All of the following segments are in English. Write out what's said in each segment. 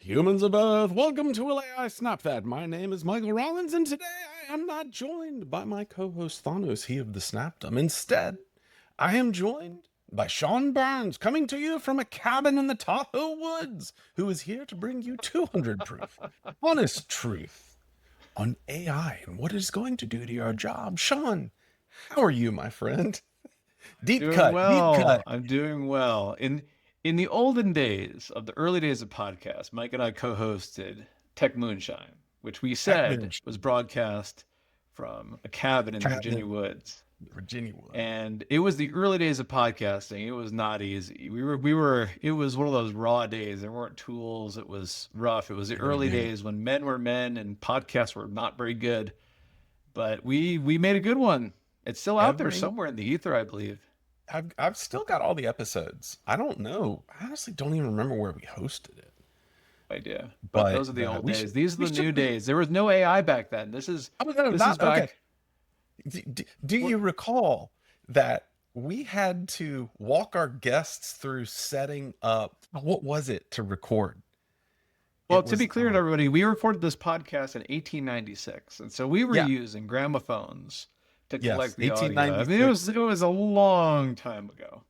Humans of Earth, welcome to AI Snap That. My name is Michael Rollins, and today I am not joined by my co-host Thanos, he of the Snapdom. Instead, I am joined by Sean Byrnes, coming to you from a cabin in the Tahoe woods, who is here to bring you 200 proof, honest truth on AI and what it's going to do to your job. Sean, how are you, my friend? Deep Doing cut, deep well. cut. I'm doing well. In the olden days of the early days of podcasts, Mike and I co-hosted Tech Moonshine, which we said Techman, was broadcast from a cabin in the Virginia cabin, woods. Virginia woods. And it was the early days of podcasting. It was not easy. We were it was one of those raw days. There weren't tools. It was rough. It was the early days when men were men and podcasts were not very good. But we made a good one. It's still out there Every somewhere in the ether, I believe. I've still got all the episodes. I don't know. I honestly don't even remember where we hosted it. Idea. But But those are the old we days. should These are we the new should days. There was no AI back then. This is oh no, this is not okay. back. Do What? you recall that we had to walk our guests through setting up what was it to record? Well, It to be was clear to everybody, we recorded this podcast in 1896, and so we were yeah, using gramophones to yes, collect the audio. I mean, 1896. it was a long time ago.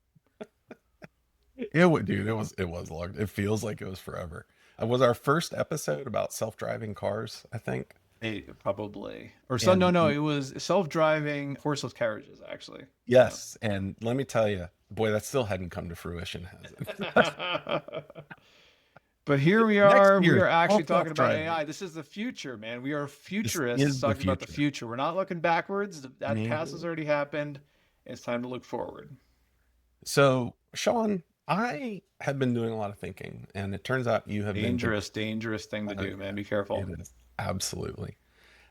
It was long. It feels like it was forever. It was our first episode about self-driving cars, I think. Probably or so. No, And no, it was self-driving horseless carriages, actually. Yeah. yes, and let me tell you, boy, that still hadn't come to fruition, has it? But here we Next are. We year, are all actually talking about self-driving. AI. This is the future, man. We are This futurists is the talking about the future. future. We're not looking backwards. That past has Mhm. already happened. It's time to look forward. So, Sean, I have been doing a lot of thinking, and it turns out you have been thinking. Dangerous, dangerous thing to Oh, do, man. yeah, Be careful. it is. Absolutely.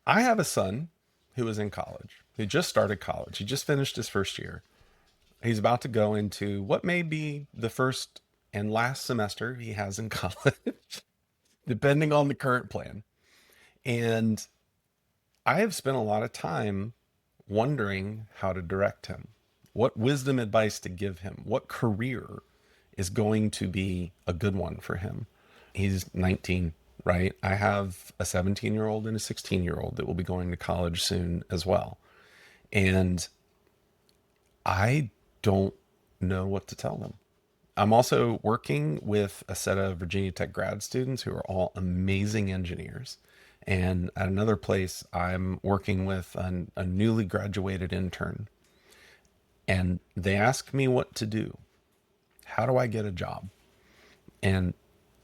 I have a son who is in college. He just started college. He just finished his first year. He's about to go into what may be the first and last semester he has in college, depending on the current plan. And I have spent a lot of time wondering how to direct him, what wisdom advice to give him, what career is going to be a good one for him. He's 19, right? I have a 17-year-old and a 16-year-old that will be going to college soon as well. And I don't know what to tell them. I'm also working with a set of Virginia Tech grad students who are all amazing engineers. And at another place, I'm working with a newly graduated intern. And they asked me what to do. How do I get a job? And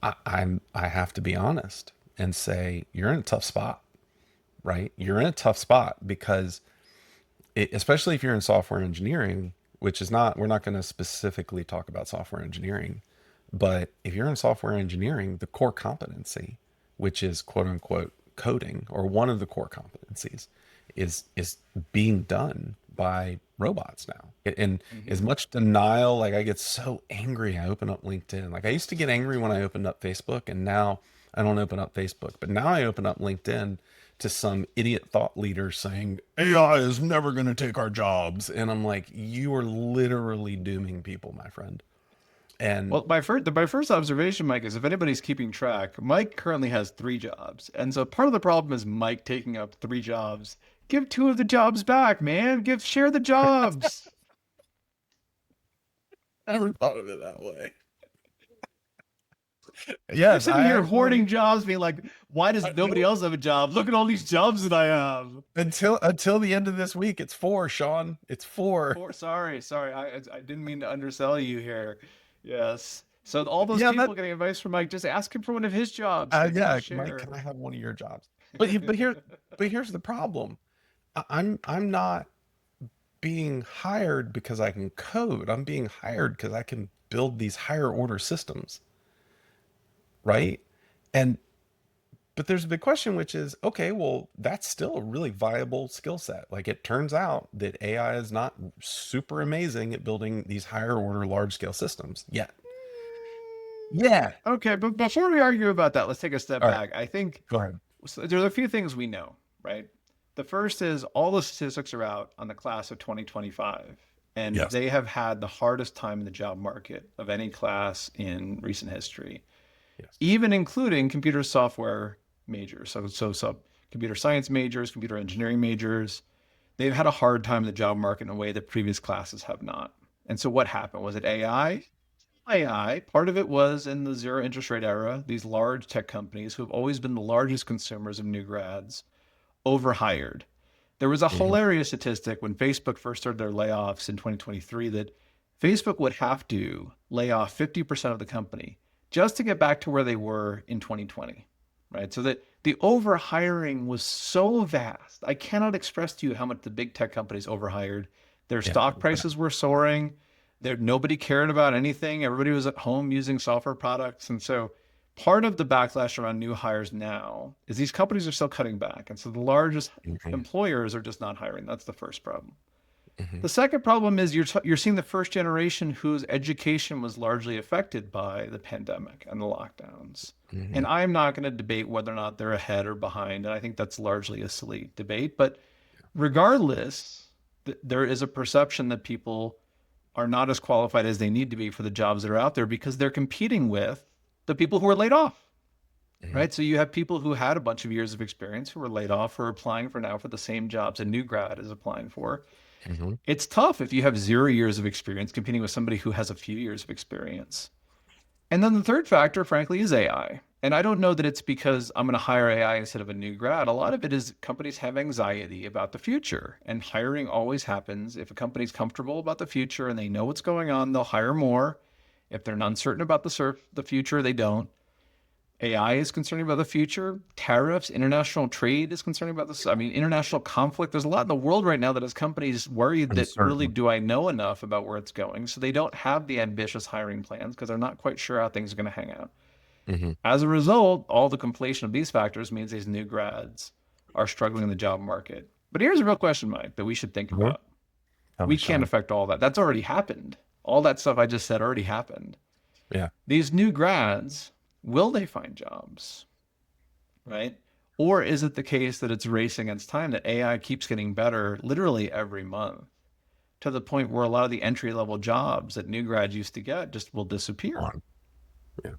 I have to be honest and say, you're in a tough spot, right? You're in a tough spot because especially if you're in software engineering, which is not, we're not going to specifically talk about software engineering, but if you're in software engineering, the core competency, which is quote unquote coding, or one of the core competencies, is being done by robots now. And as Hmm. much denial, like I get so angry, I open up LinkedIn. Like I used to get angry when I opened up Facebook, and now I don't open up Facebook, but now I open up LinkedIn to some idiot thought leader saying AI is never going to take our jobs. And I'm like, you are literally dooming people, my friend. And Well, my first observation, Mike, is if anybody's keeping track, Mike currently has 3 jobs, and so part of the problem is Mike taking up 3 jobs. Give 2 of the jobs back, man. Share the jobs. I never thought of it that way. You're Yes, sitting I here hoarding actually, jobs, being like, "Why does nobody no, else have a job? Look at all these jobs that I have." until the end of this week, it's four, Sean. It's four. Sorry, I didn't mean to undersell you here. Yes. So all those Yeah, that people getting advice from Mike, just ask him for one of his jobs. Get him to yeah, Mike, share. can I have one of your jobs? But here's the problem. I'm not being hired because I can code. I'm being hired because I can build these higher order systems, right? And but there's a big question, which is, okay, well, that's still a really viable skill set. Like it turns out that AI is not super amazing at building these higher order large scale systems yet. Yeah. Okay, but before we argue about that, let's take a step All right, back. I think go ahead. so there's a few things we know, right? The first is all the statistics are out on the class of 2025, and Yes. they have had the hardest time in the job market of any class in recent history. Yes. even including computer software majors. So computer science majors, computer engineering majors, they've had a hard time in the job market in a way that previous classes have not. And so what happened? Was it AI? AI, part of it was in the zero interest rate era, these large tech companies who have always been the largest consumers of new grads overhired. There was a Hmm. hilarious statistic when Facebook first started their layoffs in 2023 that Facebook would have to lay off 50% of the company just to get back to where they were in 2020, right? So that the overhiring was so vast. I cannot express to you how much the big tech companies overhired. Their Yeah. stock prices were soaring. Nobody cared about anything. Everybody was at home using software products. And so part of the backlash around new hires now is these companies are still cutting back. And so the largest Hmm. employers are just not hiring. That's the first problem. Hmm. The second problem is you're seeing the first generation whose education was largely affected by the pandemic and the lockdowns. Hmm. And I'm not going to debate whether or not they're ahead or behind. And I think that's largely a silly debate. But regardless, there is a perception that people are not as qualified as they need to be for the jobs that are out there because they're competing with the people who are laid off, Hmm. right? So you have people who had a bunch of years of experience who were laid off who are applying for now for the same jobs a new grad is applying for. Hmm. It's tough if you have 0 years of experience competing with somebody who has a few years of experience. And then the third factor, frankly, is AI. And I don't know that it's because I'm going to hire AI instead of a new grad. A lot of it is companies have anxiety about the future, and hiring always happens. If a company's comfortable about the future and they know what's going on, they'll hire more. If they're uncertain about the future, they don't. AI is concerned about the future. Tariffs, international trade is concerned about this. I mean, international conflict. There's a lot in the world right now that has companies worried that really, Uncertain. do I know enough about where it's going? So they don't have the ambitious hiring plans because they're not quite sure how things are going to hang out. Hmm. As a result, all the conflation of these factors means these new grads are struggling in the job market. But here's a real question, Mike, that we should think Hmm. about. Tell me, We can't Sean. affect all that. That's already happened. All that stuff I just said already happened. Yeah. These new grads, will they find jobs? Right? Or is it the case that it's race against time, that AI keeps getting better literally every month to the point where a lot of the entry level jobs that new grads used to get just will disappear? On. Yeah.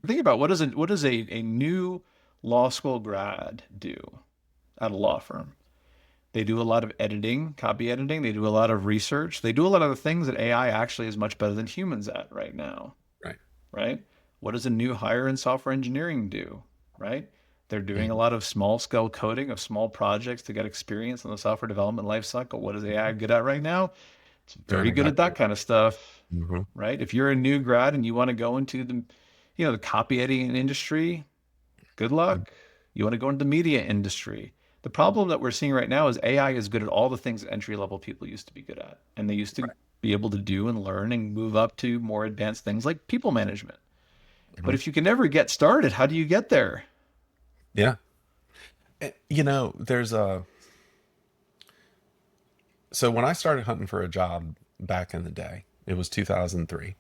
Think about what does a new law school grad do at a law firm? They do a lot of editing, copy editing. They do a lot of research. They do a lot of the things that AI actually is much better than humans at right now, Right. right? What does a new hire in software engineering do, right? They're doing a Hmm. lot of small scale coding of small projects to get experience in the software development lifecycle. What is AI good at right now? It's Doing very good at exactly. that kind of stuff, Hmm. right? If you're a new grad and you want to go into the copy editing industry, good luck. You want to go into the media industry. The problem that we're seeing right now is AI is good at all the things that entry level people used to be good at. And they used to Right. be able to do and learn and move up to more advanced things like people management. But Hmm. if you can never get started, how do you get there? Yeah. There's a so when I started hunting for a job back in the day, it was 2003.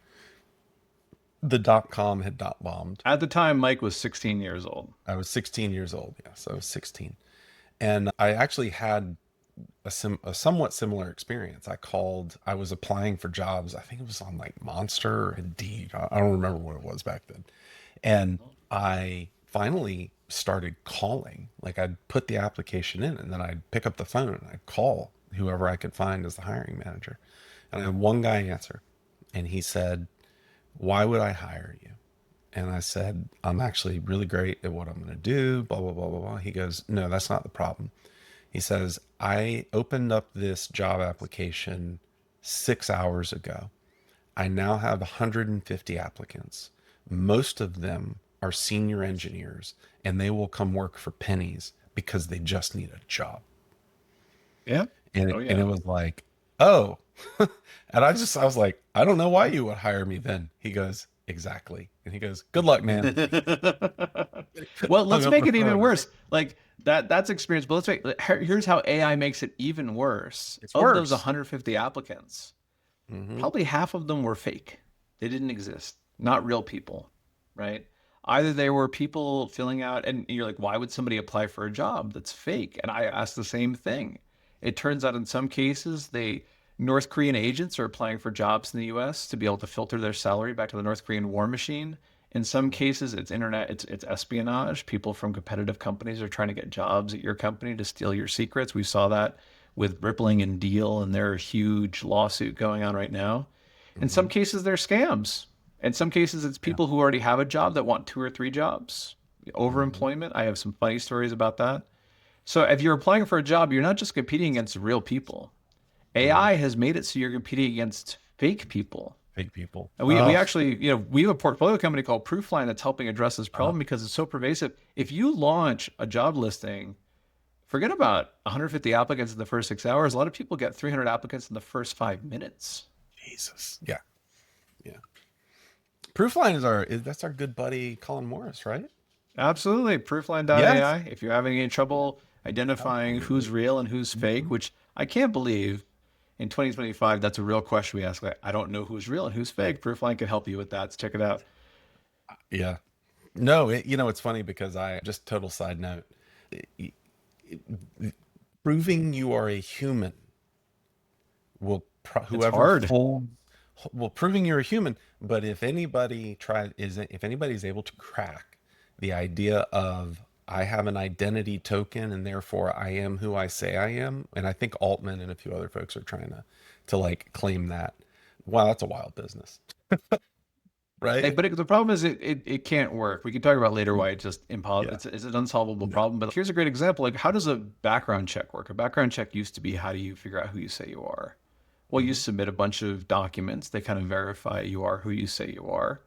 The dot com had dot bombed. At the time, Mike was 16 years old. I was 16 years old. Yes, I was 16. And I actually had a somewhat similar experience. I was applying for jobs. I think it was on like Monster or Indeed. I don't remember what it was back then. And I finally started calling. Like I'd put the application in and then I'd pick up the phone and I'd call whoever I could find as the hiring manager. And I had one guy answer and he said, "Why would I hire you?" And I said, "I'm actually really great at what I'm going to do, blah, blah, blah, blah, blah." He goes, "No, that's not the problem." He says, "I opened up this job application 6 hours ago. I now have 150 applicants. Most of them are senior engineers, and they will come work for pennies because they just need a job." Yeah. And Oh, and yeah. it was like, "Oh." And I was like, "I don't know why you would hire me then." He goes, "Exactly." And he goes, "Good luck, man." Well, Hung let's up the make it even phone. worse. Like that's experience. But here's how AI makes it even worse. It's Of those worse. 150 applicants, Hmm. probably half of them were fake. They didn't exist, not real people, right? Either they were people filling out, and you're like, why would somebody apply for a job that's fake? And I asked the same thing. It turns out in some cases, North Korean agents are applying for jobs in the US to be able to filter their salary back to the North Korean war machine. In some cases, it's internet, it's espionage. People from competitive companies are trying to get jobs at your company to steal your secrets. We saw that with Rippling and Deal and their huge lawsuit going on right now. In some Hmm. cases, they're scams. In some cases, it's Yeah. people who already have a job that want two or three jobs. Hmm. Overemployment. I have some funny stories about that. So if you're applying for a job, you're not just competing against real people. Hmm. AI has made it so you're competing against fake people. Fake people. And we Oh, actually, we have a portfolio company called Proofline that's helping address this uh, problem because it's so pervasive. If you launch a job listing, forget about 150 applicants in the first 6 hours. A lot of people get 300 applicants in the first 5 minutes. Jesus. Yeah. Yeah. Proofline that's our good buddy Colin Morris, right? Absolutely. Yes. Proofline.ai. If you're having any trouble identifying who's Absolutely. real and who's fake, Mhm. which I can't believe in 2025, that's a real question we ask. Like, I don't know who's real and who's fake. Proofline can help you with that. So check it out. Yeah. No, it's funny because I just total side note. i- Proving you are a human It's whoever hard. full well, proving you're a human, but if anybody's able to crack the idea of I have an identity token and therefore I am who I say I am, and I think Altman and a few other folks are trying to like claim that. Wow, that's a wild business, right? But the problem is it can't work. We can talk about later why it's just impossible. Yeah. It's an unsolvable No. problem. But here's a great example. Like, how does a background check work? A background check used to be, how do you figure out who you say you are? Well, you Hmm. submit a bunch of documents. They kind of verify you are who you say you are.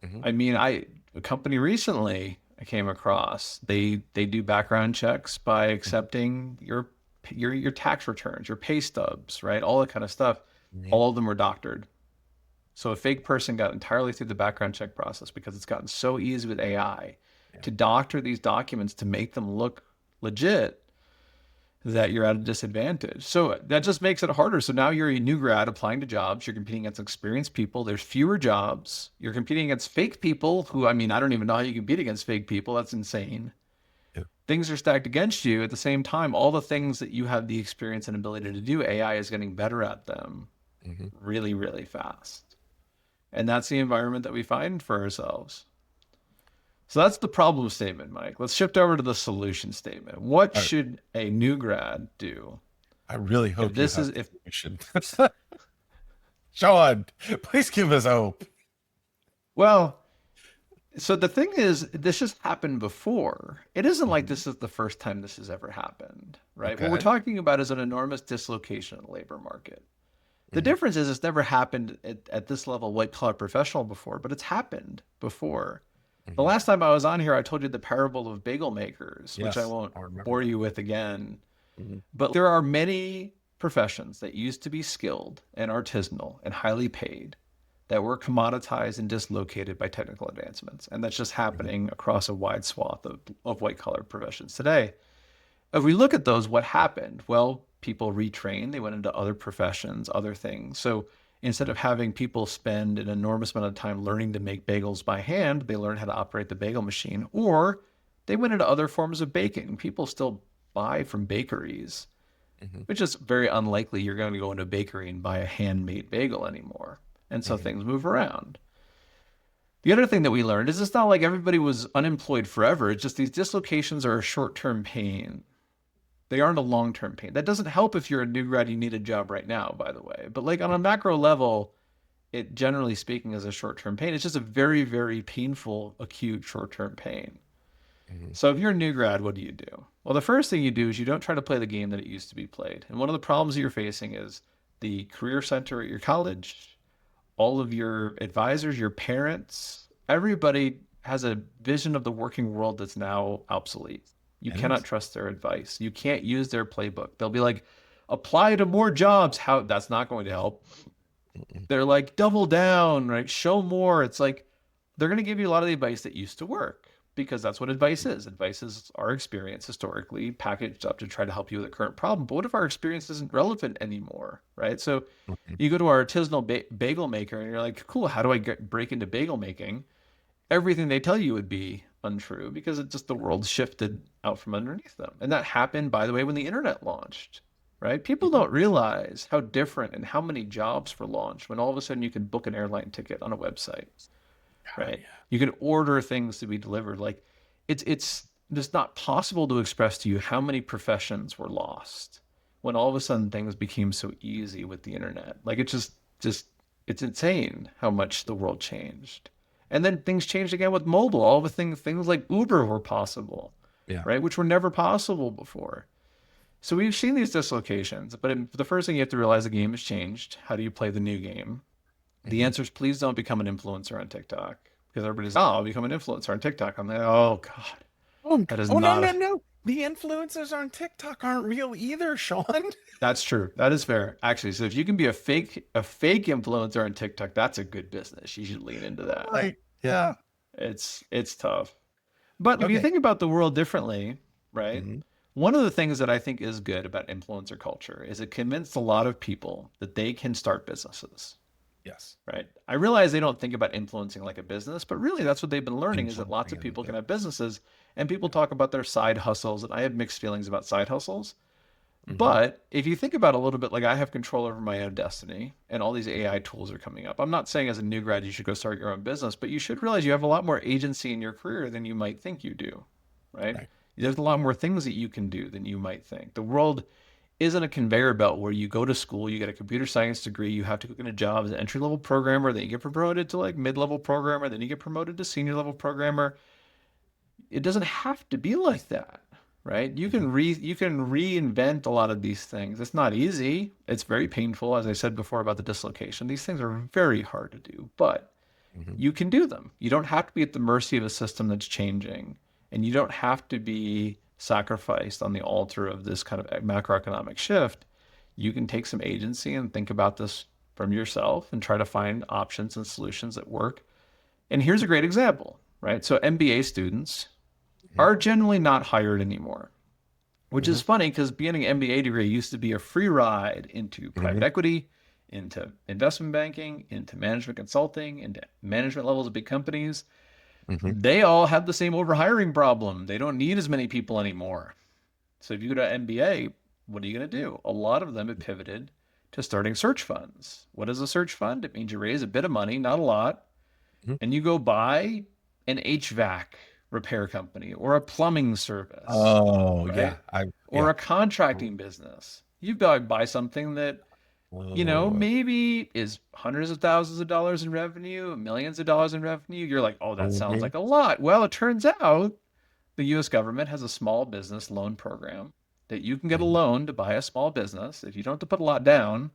Hmm. I mean, a company recently I came across, they do background checks by accepting your tax returns, your pay stubs, right? All that kind of stuff. Hmm. All of them were doctored. So a fake person got entirely through the background check process because it's gotten so easy with AI Yeah. to doctor these documents to make them look legit that you're at a disadvantage. So that just makes it harder. So now you're a new grad applying to jobs. You're competing against experienced people. There's fewer jobs. You're competing against fake people who, I mean, I don't even know how you compete against fake people. That's insane. Yeah. Things are stacked against you. At the same time, all the things that you have the experience and ability to do, AI is getting better at them Hmm. really, really fast. And that's the environment that we find for ourselves. So that's the problem statement, Mike. Let's shift over to the solution statement. What All right. should a new grad do I really if hope you this have is a if solution. Sean, please give us hope. well, so the thing is, this has happened before. It isn't like Hmm. this is the first time this has ever happened, right? What we're Okay. talking about is an enormous dislocation in the labor market. The Hmm. difference is it's never happened at this level, white collar professional before, but it's happened before. The Hmm. last time I was on here, I told you the parable of bagel makers, which I Yes, won't I remember bore that. you with again. Hmm. But there are many professions that used to be skilled and artisanal and highly paid that were commoditized and dislocated by technical advancements. And that's just Hmm. happening across a wide swath of white collar professions today. If we look at those, what happened? Well, people retrained, they went into other professions, other things. So instead of having people spend an enormous amount of time learning to make bagels by hand, they learned how to operate the bagel machine, or they went into other forms of baking. People still buy from bakeries, Hmm. which is very unlikely you're going to go into a bakery and buy a handmade bagel anymore. And so Hmm. things move around. The other thing that we learned is it's not like everybody was unemployed forever. It's just these dislocations are a short term pain. They aren't a long term pain. That doesn't help if you're a new grad, you need a job right now, by the way. But like on a macro level, it generally speaking is a short term pain. It's just a very, very painful, acute short term pain. Hmm. So if you're a new grad, what do you do? Well, the first thing you do is you don't try to play the game that it used to be played. And one of the problems that you're facing is the career center at your college, all of your advisors, your parents, everybody has a vision of the working world that's now obsolete. You It cannot is. trust their advice. You can't use their playbook. They'll be like, apply to more jobs. How that's not going to help. Mm-mm. They're like, double down, right? Show more. It's like they're going to give you a lot of the advice that used to work because that's what advice is. Advice is our experience historically packaged up to try to help you with a current problem. But what if our experience isn't relevant anymore, right? So Mhm. you go to our artisanal bagel maker and you're like, cool, how do I break into bagel making? Everything they tell you would be untrue because it just the world shifted out from underneath them. And that happened, by the way, when the internet launched, right? People Mhm. don't realize how different and how many jobs were launched when all of a sudden you could book an airline ticket on a website. God, right? You can order things to be delivered. Like it's just not possible to express to you how many professions were lost when all of a sudden things became so easy with the internet. Like it's just it's insane how much the world changed. And then things changed again with mobile. All the things like Uber were possible, yeah. right? Which were never possible before. So we've seen these dislocations, but the first thing you have to realize, the game has changed. How do you play the new game? The Hmm. answer is please don't become an influencer on TikTok, because everybody's, oh, I'll become an influencer on TikTok. I'm like, oh God, Oh, that is oh no, not no, a, no. The influencers on TikTok aren't real either, Sean. that's true. That is fair. Actually, so if you can be a fake influencer on TikTok, that's a good business. You should lean into that. Like, yeah. It's tough. But if you Okay. think about the world differently, right? Hmm. One of the things that I think is good about influencer culture is it convinced a lot of people that they can start businesses, Yes. right? I realize they don't think about influencing like a business, but really that's what they've been learning is that lots Influencing of as a people can business. have businesses, and people Yeah. talk about their side hustles, and I have mixed feelings about side hustles. Hmm. But if you think about it a little bit, like I have control over my own destiny and all these AI tools are coming up. I'm not saying as a new grad you should go start your own business, but you should realize you have a lot more agency in your career than you might think you do, right? Right. There's a lot more things that you can do than you might think. The world isn't a conveyor belt where you go to school, you get a computer science degree, you have to get a job as an entry level programmer, then you get promoted to like mid level programmer, then you get promoted to senior level programmer. It doesn't have to be like that, right? Hmm. You can reinvent a lot of these things. It's not easy. It's very painful, as I said before about the dislocation. These things are very hard to do, but Hmm. you can do them. You don't have to be at the mercy of a system that's changing, and you don't have to be sacrificed on the altar of this kind of macroeconomic shift. You can take some agency and think about this from yourself and try to find options and solutions that work. And here's a great example, right? So MBA students are generally not hired anymore, which Hmm. is funny because getting an MBA degree used to be a free ride into Hmm. private equity, into investment banking, into management consulting, into management levels of big companies. Hmm. They all have the same overhiring problem. They don't need as many people anymore. So if you go to MBA, what are you going to do? A lot of them have pivoted to starting search funds. What is a search fund? It means you raise a bit of money, not a lot, Hmm. and you go buy an HVAC repair company or a plumbing service, Oh right? yeah. I Or yeah. a contracting business. You buy something that, Whoa. maybe is hundreds of thousands of dollars in revenue, millions of dollars in revenue. You're like, oh, that sounds Hmm. like a lot. Well, it turns out the US government has a small business loan program that you can get a Hmm. loan to buy a small business. If you don't have to put a lot down,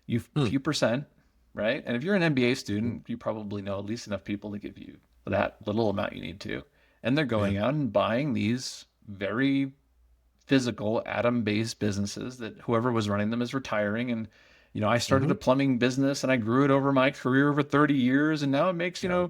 you Hmm. few percent, right? And if you're an MBA student, you probably know at least enough people to give you that little amount you need to. And they're Yeah. going out and buying these very physical atom-based businesses that whoever was running them is retiring. And I started Hmm. a plumbing business and I grew it over my career over 30 years, and now it makes, Yeah.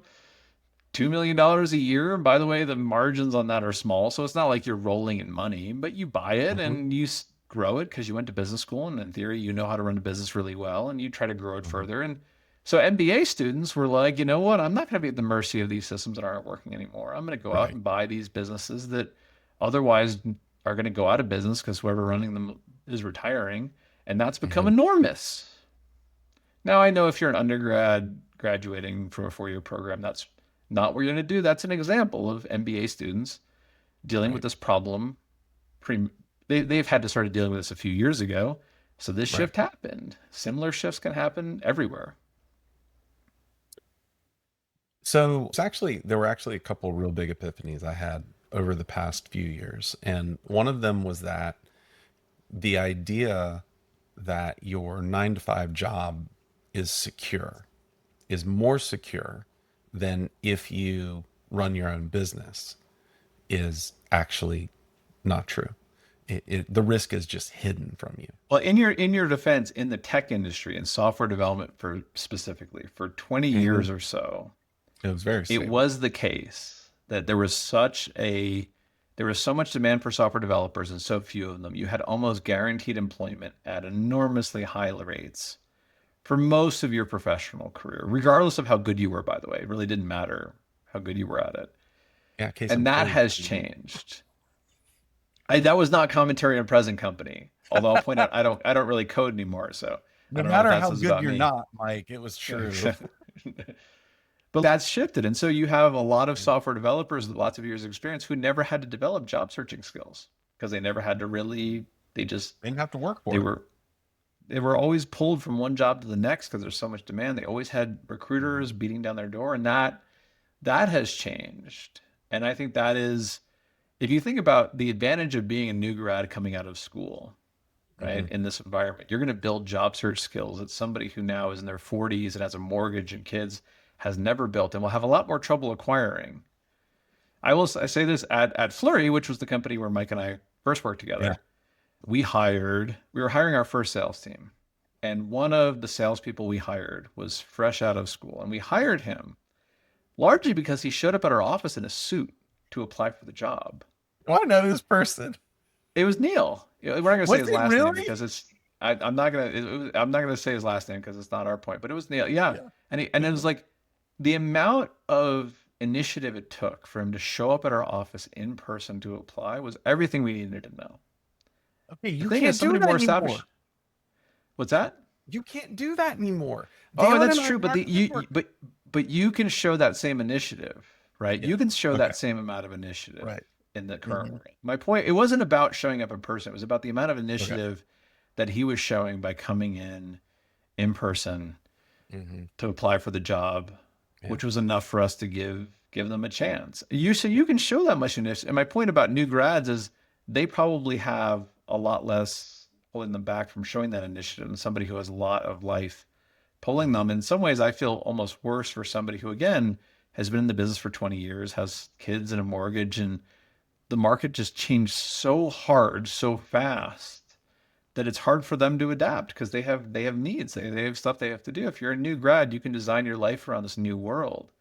$2 million a year. And by the way, the margins on that are small, so it's not like you're rolling in money, but you buy it Hmm. and you grow it because you went to business school, and in theory, you know how to run a business really well, and you try to grow it Hmm. further. And so MBA students were like, you know what? I'm not going to be at the mercy of these systems that aren't working anymore. I'm going to go out Right. and buy these businesses that otherwise are going to go out of business because whoever running them is retiring, and that's become Hmm. enormous. Now, I know if you're an undergrad graduating from a 4 year program, that's not what you're going to do. That's an example of MBA students dealing with Right. this problem. They've had to start dealing with this a few years ago. So this Right. shift happened. Similar shifts can happen everywhere. So it's actually there were actually a couple real big epiphanies I had over the past few years, and one of them was that the idea that your 9 to 5 job is secure is more secure than if you run your own business is actually not true. The risk is just hidden from you. Well, in your defense, in the tech industry and software development for specifically for 20 Hmm. years or so, It was very it stable. was the case that there was so much demand for software developers and so few of them. You had almost guaranteed employment at enormously high rates for most of your professional career, regardless of how good you were, by the way. It really didn't matter how good you were at it. Yeah, case in And that point. has changed. That was not commentary on present company. Although I'll point out I don't really code anymore, so I No don't know what matter that how says good about you're me. not, Mike, it was true. But that's shifted. And so you have a lot of software developers with lots of years of experience who never had to develop job searching skills because they never had to really, they just, They didn't have to work they for it. were, they were always pulled from one job to the next because there's so much demand. They always had recruiters beating down their door, and that has changed. And I think that is, if you think about the advantage of being a new grad coming out of school, Mm-hmm. right, in this environment, you're going to build job search skills that somebody who now is in their 40s and has a mortgage and kids has never built and will have a lot more trouble acquiring. I say this at Flurry, which was the company where Mike and I first worked Yeah. together. We were hiring our first sales team. And one of the salespeople we hired was fresh out of school. And we hired him largely because he showed up at our office in a suit to apply for the job. Oh, I know this person. It was Neil. We're not going to say Was his it last name really? because I'm not going to say his last name because it's not our point, but it was Neil. Yeah. Yeah. And it was like the amount of initiative it took for him to show up at our office in person to apply was everything we needed to know. Okay, The you thing can't is, do somebody that more anymore. established. What's that? You can't do that anymore. Oh, Dalen that's and I true. But have to work. but you can show that same initiative, right? Yeah. You can show Okay. that same amount of initiative Right. in the current Mhm. rate. My point, it wasn't about showing up in person. It was about the amount of Okay. initiative that he was showing by coming in person Mm-hmm. to apply for the job, Yeah. which was enough for us to give them a chance. So you can show that much initiative. And my point about new grads is they probably have a lot less holding them back from showing that initiative than somebody who has a lot of life pulling them. In some ways, I feel almost worse for somebody who, again, has been in the business for 20 years, has kids and a mortgage, and the market just changed so hard, so fast that it's hard for them to adapt because they have needs. They have stuff they have to do. If you're a new grad, you can design your life around this new world.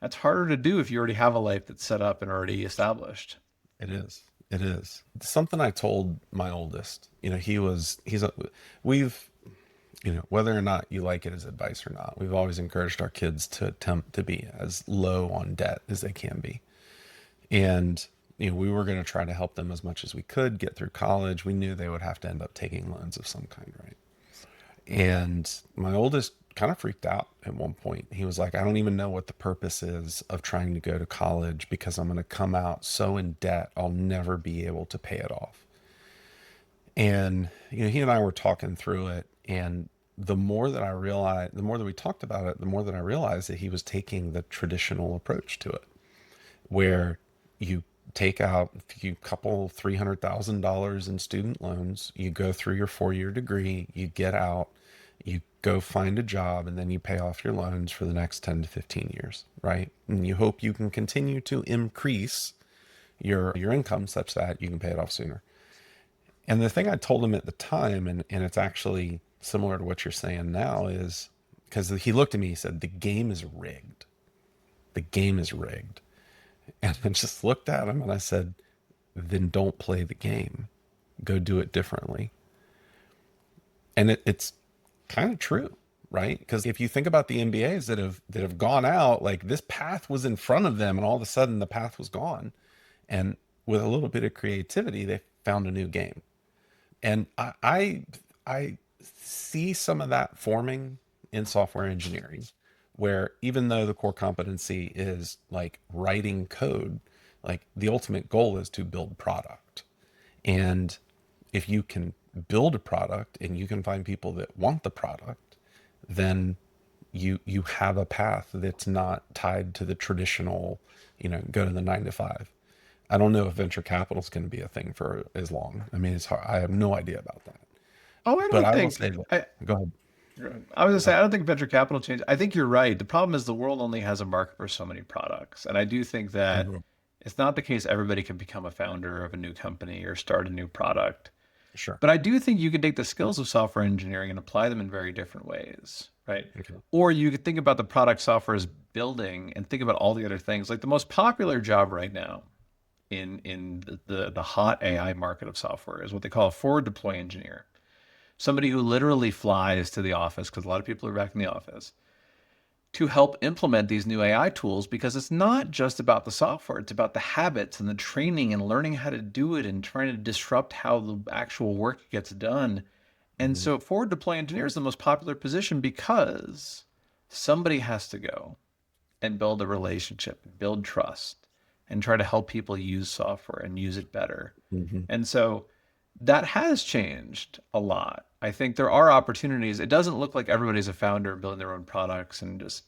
That's harder to do if you already have a life that's set up and already established. It is. It is. It's something I told my oldest. We've, whether or not you like it as advice or not, we've always encouraged our kids to attempt to be as low on debt as they can be. And, we were going to try to help them as much as we could get through college. We knew they would have to end up taking loans of some kind, right? And my oldest kind of freaked out at one point. He was like, I don't even know what the purpose is of trying to go to college because I'm going to come out so in debt, I'll never be able to pay it off. And, he and I were talking through it. And the more that we talked about it, the more that I realized that he was taking the traditional approach to it, where you take out a few couple $300,000 in student loans, you go through your 4-year degree, you get out, you go find a job, and then you pay off your loans for the next 10 to 15 years, right? And you hope you can continue to increase your income such that you can pay it off sooner. And the thing I told him at the time, and it's actually similar to what you're saying now, is because he looked at me, he said, the game is rigged. The game is rigged. And I just looked at him and I said, then don't play the game. Go do it differently. And it's kind of true, right? Because if you think about the MBAs that have gone out, like this path was in front of them and all of a sudden the path was gone. And with a little bit of creativity, they found a new game. And I see some of that forming in software engineering, where even though the core competency is like writing code, like the ultimate goal is to build product. And if you can build a product and you can find people that want the product, then you have a path that's not tied to the traditional, go to the 9 to 5. I don't know if venture capital is going to be a thing for as long. I mean, it's hard. I have no idea about that. Oh, I But don't I will think say, I, go ahead. I was gonna say I don't think venture capital changed. I think you're right. The problem is the world only has a market for so many products, and I do think that Mhm. it's not the case everybody can become a founder of a new company or start a new product. Sure. But I do think you can take the skills of software engineering and apply them in very different ways, right? Okay. Or you could think about the product software is building and think about all the other things. Like the most popular job right now in the hot AI market of software is what they call a forward deploy engineer. Somebody who literally flies to the office, because a lot of people are back in the office, to help implement these new AI tools, because it's not just about the software, it's about the habits and the training and learning how to do it and trying to disrupt how the actual work gets done. And Mhm. so forward deploy engineer is the most popular position because somebody has to go. and build a relationship, build trust, and try to help people use software and use it better. Hmm. And so that has changed a lot. I think there are opportunities. It doesn't look like everybody's a founder building their own products and just,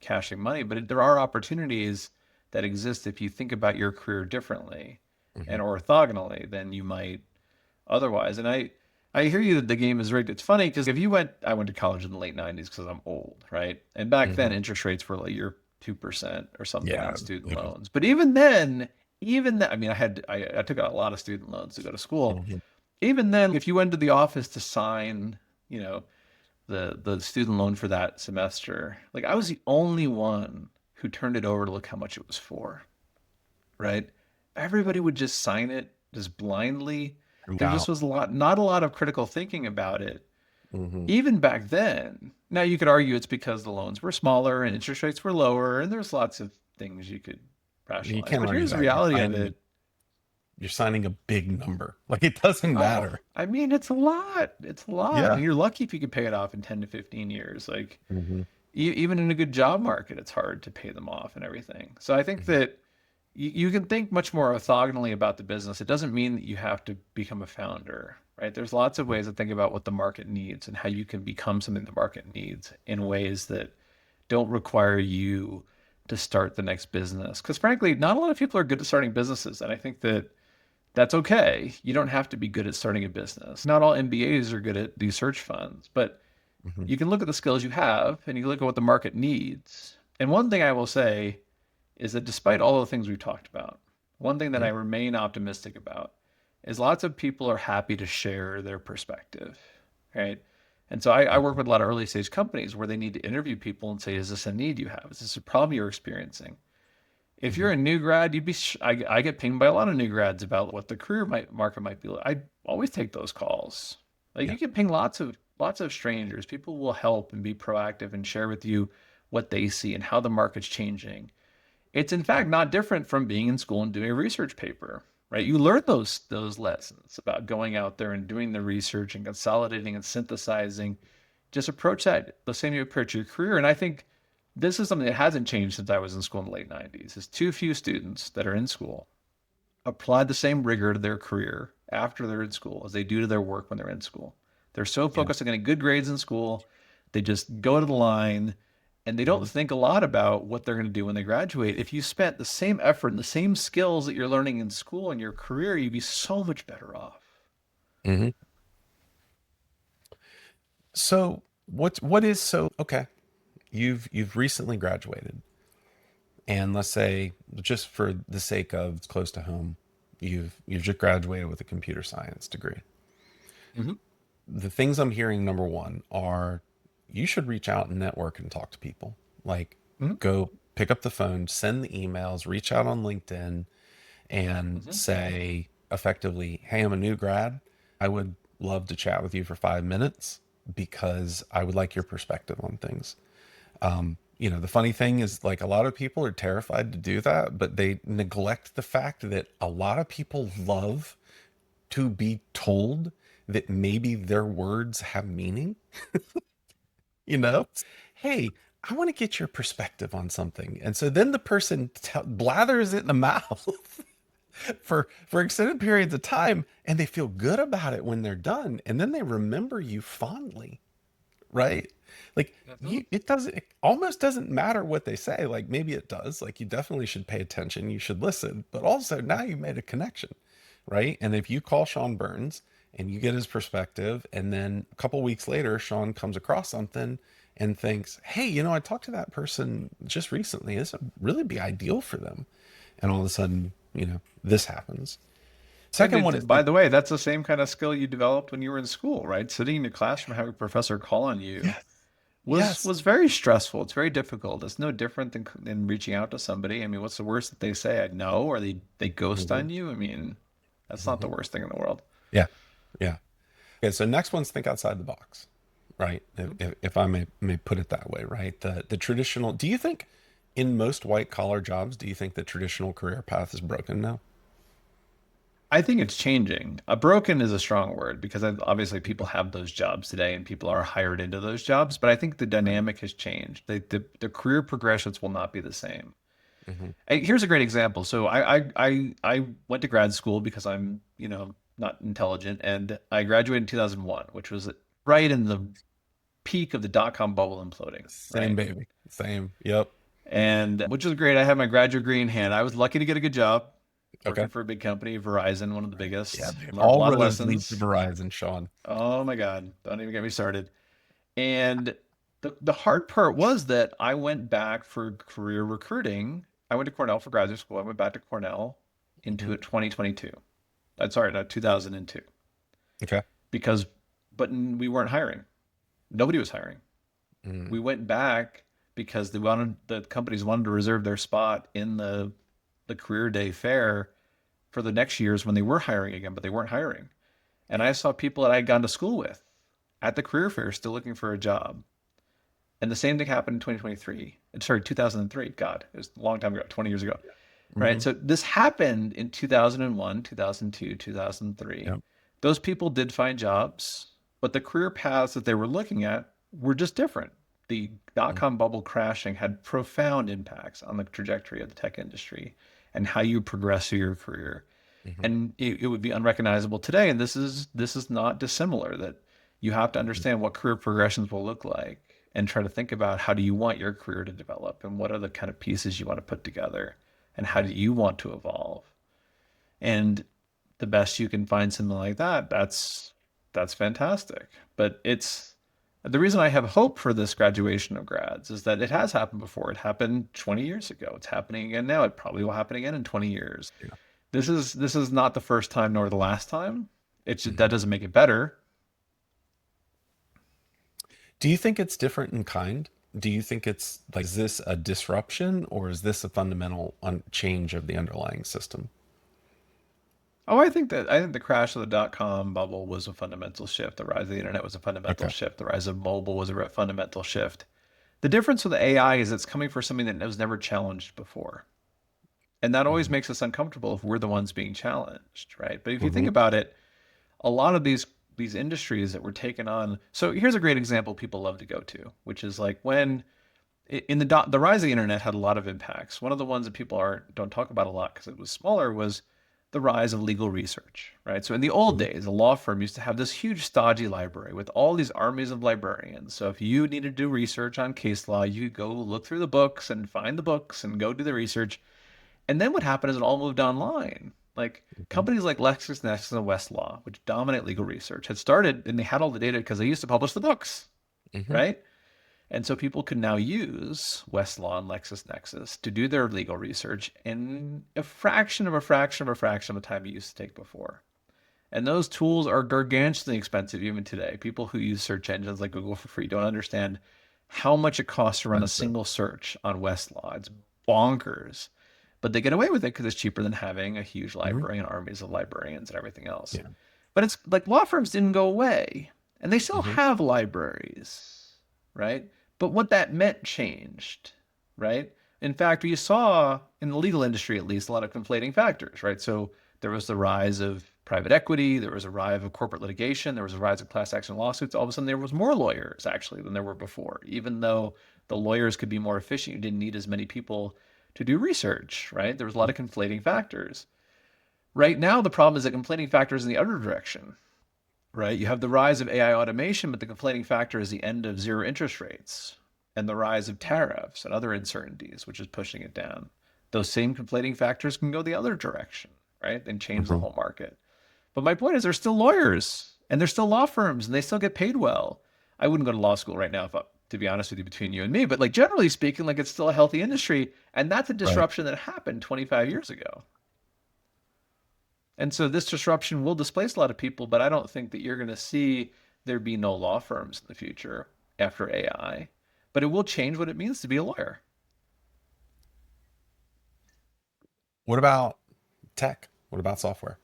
cashing money, but there are opportunities that exist if you think about your career differently Hmm. and orthogonally than you might otherwise. And I hear you that the game is rigged. It's funny because I went to college in the late 90s because I'm old, right? And back Hmm. then interest rates were like your 2% or something Yeah. on student Yeah. loans. But even then, I mean, I took out a lot of student loans to go to school. Hmm. Even then, if you went to the office to sign, the student loan for that semester, like I was the only one who turned it over to look how much it was for, right? Everybody would just sign it just blindly. There just Wow. was not a lot of critical thinking about it, Hmm. even back then. Now you could argue it's because the loans were smaller and interest rates were lower, and there's lots of things you could You rationalize. can't But argue here's the that. reality of it. You're signing a big number. Like it doesn't Oh, matter. I mean, it's a lot. It's a lot. And Yeah. you're lucky if you could pay it off in 10 to 15 years. Like, Hmm. even in a good job market, it's hard to pay them off and everything. So I think that you can think much more orthogonally about the business. It doesn't mean that you have to become a founder, right? There's lots of ways to think about what the market needs and how you can become something the market needs in ways that don't require you to start the next business. Because frankly, not a lot of people are good at starting businesses. And I think that that's okay. You don't have to be good at starting a business. Not all MBAs are good at these search funds, but Hmm. you can look at the skills you have and you look at what the market needs. And one thing I will say is that despite all the things we've talked about, one thing that I remain optimistic about is lots of people are happy to share their perspective, right? And so I work with a lot of early stage companies where they need to interview people and say, is this a need you have? Is this a problem you're experiencing? If Hmm. you're a new grad, I get pinged by a lot of new grads about what the market might be like. I always take those calls. Like Yeah. you can ping lots of strangers. People will help and be proactive and share with you what they see and how the market's changing. It's in fact not different from being in school and doing a research paper, right? You learn those lessons about going out there and doing the research and consolidating and synthesizing. Just approach that the same you approach your career. And I think this is something that hasn't changed since I was in school in the late 90s. Is too few students that are in school apply the same rigor to their career after they're in school as they do to their work when they're in school. They're so Yeah. focused on getting good grades in school, they just go to the line and they don't Hmm. think a lot about what they're going to do when they graduate. If you spent the same effort and the same skills that you're learning in school in your career, you'd be so much better off. Hmm. So what is so okay? You've recently graduated, and let's say just for the sake of it's close to home, you've just graduated with a computer science degree. Mhm. The things I'm hearing, number one, are you should reach out and network and talk to people. Like Mhm. go pick up the phone, send the emails, reach out on LinkedIn and Mhm. say effectively, hey, I'm a new grad. I would love to chat with you for 5 minutes because I would like your perspective on things. The funny thing is like a lot of people are terrified to do that, but they neglect the fact that a lot of people love to be told that maybe their words have meaning, you know? Hey, I want to get your perspective on something. And so then the person blathers it in the mouth for extended periods of time and they feel good about it when they're done and then they remember you fondly, right? Like Mhm. it almost doesn't matter what they say. Like maybe it does. Like you definitely should pay attention, you should listen, but also now you made a connection, right? And if you call Sean Burns and you get his perspective and then a couple weeks later Sean comes across something and thinks, hey, I talked to that person just recently, this would really be ideal for them, and all of a sudden this happens. And Second one is by the way, that's the same kind of skill you developed when you were in school, right? Sitting in your classroom, having a professor call on you yes, was yes. was very stressful. It's very difficult. It's no different than reaching out to somebody. I mean, what's the worst that they say? I know, or they ghost Hmm. on you. I mean, that's not the Hmm. worst thing in the world. Yeah, yeah. Okay, so next one's think outside the box, right? If I may put it that way, right? The traditional. Do you think in most white collar jobs, do you think the traditional career path is broken now? I think it's changing. Broken is a strong word because obviously people have those jobs today and people are hired into those jobs. But I think the Right. dynamic has changed. The career progressions will not be the same. Mm-hmm. Here's a great example. So I went to grad school because I'm, not intelligent, and I graduated in 2001, which was right in the peak of the dot-com bubble imploding, Same right? baby. Same. Yep. And which was great. I had my graduate degree in hand. I was lucky to get a good job Okay. working for a big company, Verizon, one of the Right. Yeah, biggest. dude. Learned a All lot of roads lead to lessons. Verizon, Sean. Oh my God, don't even get me started. And the hard part was that I went back for career recruiting. I went to Cornell for graduate school. I went back to Cornell Hmm. into 2022. Sorry, not 2002. Okay. Because, but we weren't hiring. Nobody was hiring. Mm. We went back because the companies wanted to reserve their spot in the career day fair for the next years when they were hiring again, but they weren't hiring. And I saw people that I had gone to school with at the career fair still looking for a job. And the same thing happened in 2023. Sorry, 2003. God, it was a long time ago, 20 years ago. Right. Hmm. So this happened in 2001, 2002, 2003. Yep. Those people did find jobs, but the career paths that they were looking at were just different. The dot-com bubble crashing had profound impacts on the trajectory of the tech industry and how you progress through your career. Mm-hmm. And it would be unrecognizable today. And this is not dissimilar, that you have to understand what career progressions will look like and try to think about how do you want your career to develop and what are the kind of pieces you want to put together and how do you want to evolve. And the best you can find something like that, that's fantastic. But it's the reason I have hope for this graduation of grads is that it has happened before. It happened 20 years ago. It's happening again now. It probably will happen again in 20 years. Yeah. This is not the first time nor the last time. It's just, that Hmm. doesn't make it better. Do you think it's different in kind? Do you think it's like, is this a disruption or is this a fundamental change of the underlying system? Oh, I think the crash of the dot-com bubble was a fundamental shift. The rise of the internet was a fundamental Okay. shift. The rise of mobile was a fundamental shift. The difference with AI is it's coming for something that was never challenged before. And that always Hmm. makes us uncomfortable if we're the ones being challenged, right? But if you think Hmm. about it, a lot of these industries that were taken on. So here's a great example people love to go to, which is like when in the rise of the internet had a lot of impacts. One of the ones that people don't talk about a lot because it was smaller was the rise of legal research, right? So in the old Hmm. days, a law firm used to have this huge stodgy library with all these armies of librarians. So if you needed to do research on case law, you could go look through the books and find the books and go do the research. And then what happened is it all moved online. Like Hmm. companies like LexisNexis and Westlaw, which dominate legal research, had started and they had all the data because they used to publish the books, Hmm. right? And so people can now use Westlaw and LexisNexis to do their legal research in a fraction of a fraction of a fraction of the time it used to take before. And those tools are gargantuously expensive even today. People who use search engines like Google for free don't understand how much it costs to run a Expensive. single search on Westlaw. It's bonkers. But they get away with it because it's cheaper than having a huge Hmm. library and armies of librarians and everything else. Yeah. But it's like law firms didn't go away and they still Hmm. have libraries, right? But what that meant changed, right? In fact, we saw in the legal industry, at least, a lot of conflating factors, right? So there was the rise of private equity, there was a rise of corporate litigation, there was a rise of class action lawsuits. All of a sudden, there was more lawyers actually than there were before, even though the lawyers could be more efficient. You didn't need as many people to do research, right? There was a lot of conflating factors. Right now, the problem is that conflating factors in the other direction, right? You have the rise of AI automation, but the conflating factor is the end of zero interest rates and the rise of tariffs and other uncertainties, which is pushing it down. Those same conflating factors can go the other direction, right? And change the Hmm. whole market. But my point is, they're still lawyers and they're still law firms and they still get paid well. I wouldn't go to law school right now, to be honest with you, between you and me, but like generally speaking, like it's still a healthy industry. And that's a Right. disruption that happened 25 years ago. And so this disruption will displace a lot of people, but I don't think that you're going to see there be no law firms in the future after AI. But it will change what it means to be a lawyer. What about tech? What about software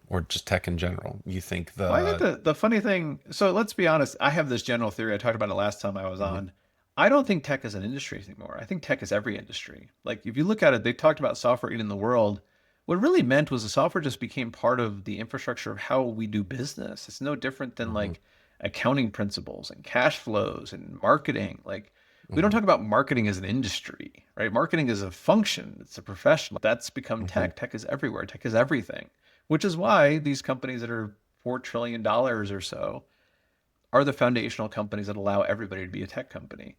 or just tech in general? You think Well, I think the the funny thing, so let's be honest, I have this general theory. I talked about it last time I was Mhm. on. I don't think tech is an industry anymore. I think tech is every industry. Like if you look at it, they talked about software eating the world. what it really meant was the software just became part of the infrastructure of how we do business. It's no different than Hmm. like accounting principles and cash flows and marketing. Like we don't Hmm. talk about marketing as an industry, right? Marketing is a function, it's a profession. That's become Hmm. tech. Tech is everywhere. Tech is everything, which is why these companies that are $4 trillion or so are the foundational companies that allow everybody to be a tech company.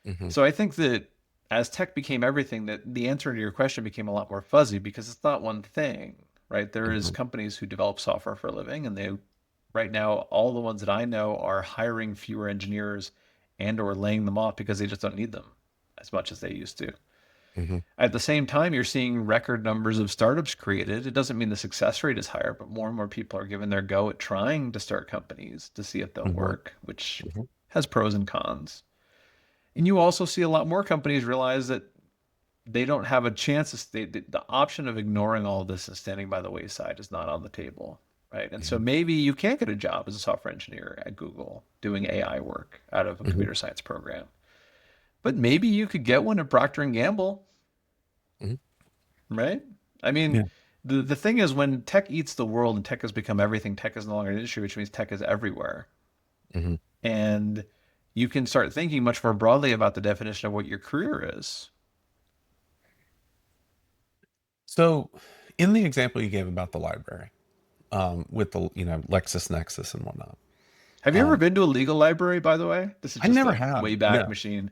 Hmm. So I think that as tech became everything, that the answer to your question became a lot more fuzzy because it's not one thing, right? There is Hmm. companies who develop software for a living, and they right now all the ones that I know are hiring fewer engineers and or laying them off because they just don't need them as much as they used to. Hmm. At the same time, you're seeing record numbers of startups created. It doesn't mean the success rate is higher, but more and more people are giving their go at trying to start companies to see if they'll Hmm. work, which Hmm. has pros and cons. And you also see a lot more companies realize that they don't have a chance to stay. The option of ignoring all of this and standing by the wayside is not on the table, right? And so Hmm. maybe you can't get a job as a software engineer at Google doing AI work out of a Hmm. computer science program, but maybe you could get one at Procter and Gamble, Hmm. right? I mean, Yeah. the thing is when tech eats the world and tech has become everything, tech is no longer an industry, which means tech is everywhere. Hmm. And you can start thinking much more broadly about the definition of what your career is. So, in the example you gave about the library, with the LexisNexis and whatnot, Have you ever um, been to a legal library, by the way? This is I just never a have. way back No, machine.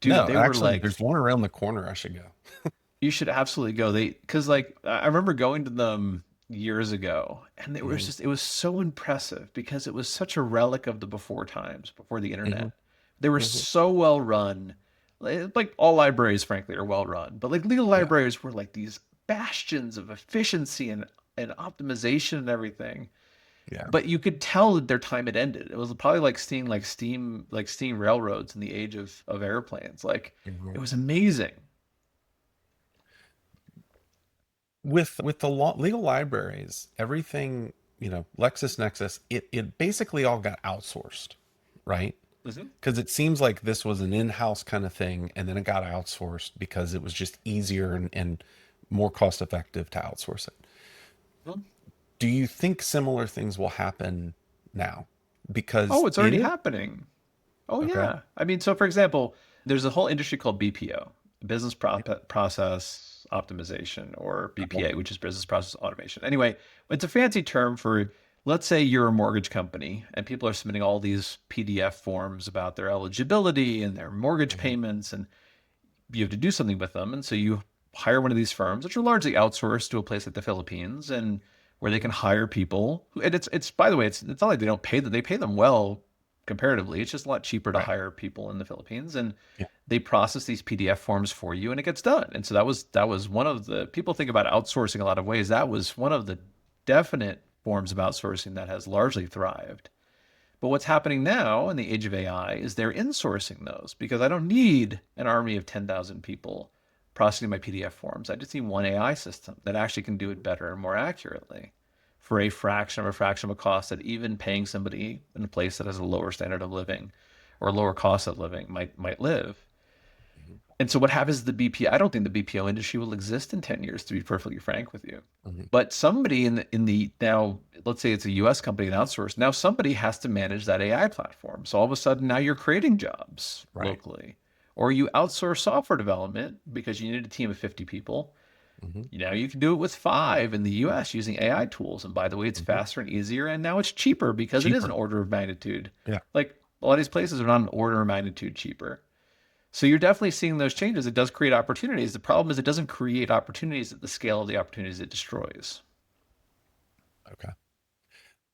Dude, no. they were Actually, like, there's one around the corner. I should go. you should absolutely go. Because like, I remember going to them years ago, and Hmm. it was so impressive because it was such a relic of the before times, before the Hmm. internet. They were Hmm. so well run. Like all libraries, frankly, are well run, but like legal Yeah. libraries were like these bastions of efficiency and optimization and everything. Yeah. But you could tell that their time had ended. It was probably like seeing like steam railroads in the age of airplanes. Like it Mhm. was amazing. With the legal libraries, everything, LexisNexis, it basically all got outsourced, right? Mhm. Because it seems like this was an in-house kind of thing, and then it got outsourced because it was just easier and more cost effective to outsource it. Do you think similar things will happen now? Because Oh, it's it already is happening. Oh okay. yeah. I mean, so for example, there's a whole industry called BPO, process optimization, or Okay. BPA, which is business process automation. Anyway, it's a fancy term for, let's say you're a mortgage company and people are submitting all these PDF forms about their eligibility and their mortgage Mhm. payments, and you have to do something with them. And so you hire one of these firms, which are largely outsourced to a place like the Philippines, and where they Mhm. can hire people. And it's by the way, it's not like they don't pay them; they pay them well comparatively. It's just a lot cheaper to Right. hire people in the Philippines, and Yeah. they process these PDF forms for you, and it gets done. And so that was one of the, people think about outsourcing a lot of ways. That was one of the definite forms of outsourcing that has largely thrived. But what's happening now in the age of AI is they're insourcing those, because I don't need an army of 10,000 people processing my PDF forms. I just need one AI system that actually can do it better and more accurately for a fraction of a cost that even paying somebody in a place that has a lower standard of living or lower cost of living might live. Mhm. And so what happens to the BPO? I don't think the BPO industry will exist in 10 years, to be perfectly frank with you. Mhm. But somebody in the now, let's say it's a US company and outsourced, now somebody has to manage that AI platform. So all of a sudden now you're creating jobs Right. locally. Or you outsource software development because you need a team of 50 people. Hmm. Now you can do it with 5 in the US using AI tools. And by the way, it's Hmm. faster and easier. And now it's cheaper because it is an Cheaper. order of magnitude. Yeah. Like a lot of these places are not an order of magnitude cheaper. So you're definitely seeing those changes. It does create opportunities. The problem is it doesn't create opportunities at the scale of the opportunities it destroys. Okay.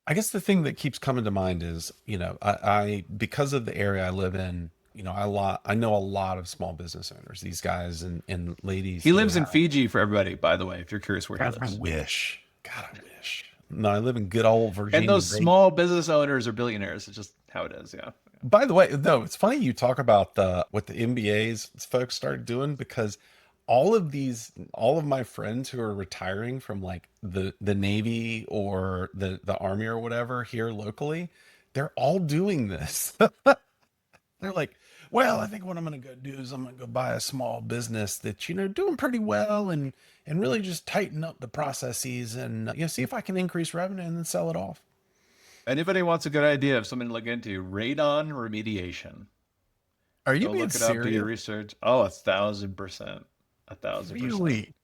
I guess the thing that keeps coming to mind is, I because of the area I live in, I know a lot of small business owners, these guys and ladies He who lives in have, Fiji, for everybody, by the way, if you're curious where he God, I lives. wish. God, I wish. No, I live in good old And Virginia. those small business owners are billionaires. It's just how it is. Yeah. By the way, no, it's funny you talk about the what the MBAs folks started doing, because all of my friends who are retiring from like the Navy or the Army or whatever here locally, they're all doing this. They're like, well, I think what I'm going to go do is I'm going to go buy a small business that's, doing pretty well, and really just tighten up the processes, and, see if I can increase revenue and then sell it off. Anybody wants a good idea of something to look into? Radon remediation. Are you Go being look it up, do your serious? research. Oh, 1,000%. 1,000%. Really?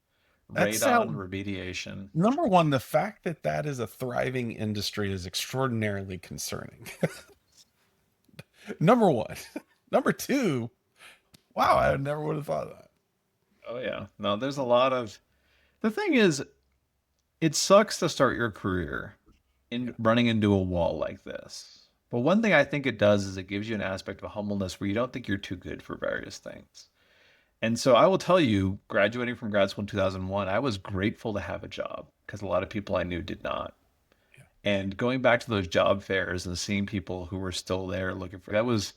That Radon sounds, remediation. number one, the fact that that is a thriving industry is extraordinarily concerning. Number one. Number two, wow, I never would have thought of that. Oh yeah. No, there's a lot of the thing is it sucks to start your career in Yeah. running into a wall like this. But one thing I think it does is it gives you an aspect of humbleness where you don't think you're too good for various things. And so I will tell you, graduating from grad school in 2001, I was grateful to have a job because a lot of people I knew did not. Yeah. And going back to those job fairs and seeing people who were still there looking for that was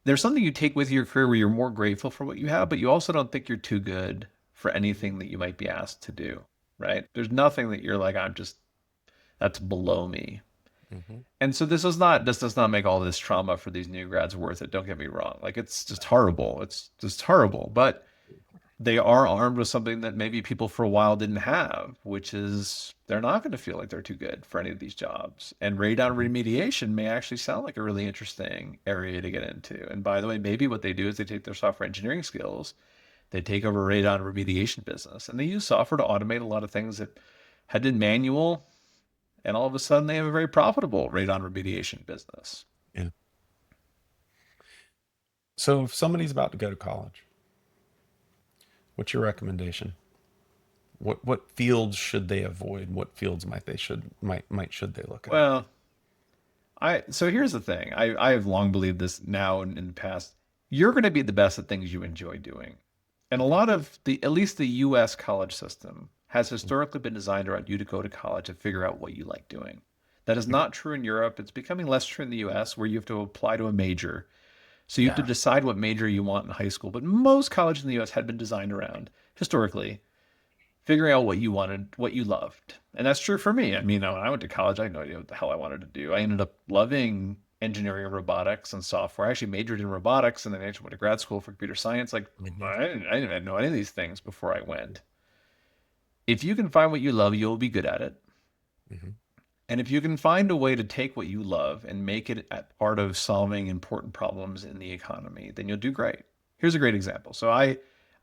there's something you take with your career where you're more grateful for what you have, but you also don't think you're too good for anything that you might be asked to do, right? There's nothing that you're like, that's below me. Hmm. And so this does not make all this trauma for these new grads worth it. Don't get me wrong. Like it's just horrible. It's just horrible. But they are armed with something that maybe people for a while didn't have, which is they're not going to feel like they're too good for any of these jobs. And radon Hmm. remediation may actually sound like a really interesting area to get into. And by the way, maybe what they do is they take their software engineering skills, they take over radon remediation business, and they use software to automate a lot of things that had been manual. And all of a sudden, they have a very profitable radon remediation business. Yeah. So if somebody's about to go to college, what's your recommendation? What fields should they avoid? What fields might should they look at? Well, I so here's the thing. I have long believed this now and in the past. You're going to be the best at things you enjoy doing. And a lot of at least the US college system has historically been designed around you to go to college and figure out what you like doing. That is not true in Europe. It's becoming less true in the US where you have to apply to a major. So you have to Yeah. decide what major you want in high school. But most colleges in the US had been designed around historically figuring out what you wanted, what you loved. And that's true for me. I mean, when I went to college, I had no idea what the hell I wanted to do. I ended up loving engineering and robotics and software. I actually majored in robotics and then I actually went to grad school for computer science. Like, Hmm. I didn't know any of these things before I went. If you can find what you love, you'll be good at it. Hmm. And if you can find a way to take what you love and make it a part of solving important problems in the economy, then you'll do great. Here's a great example.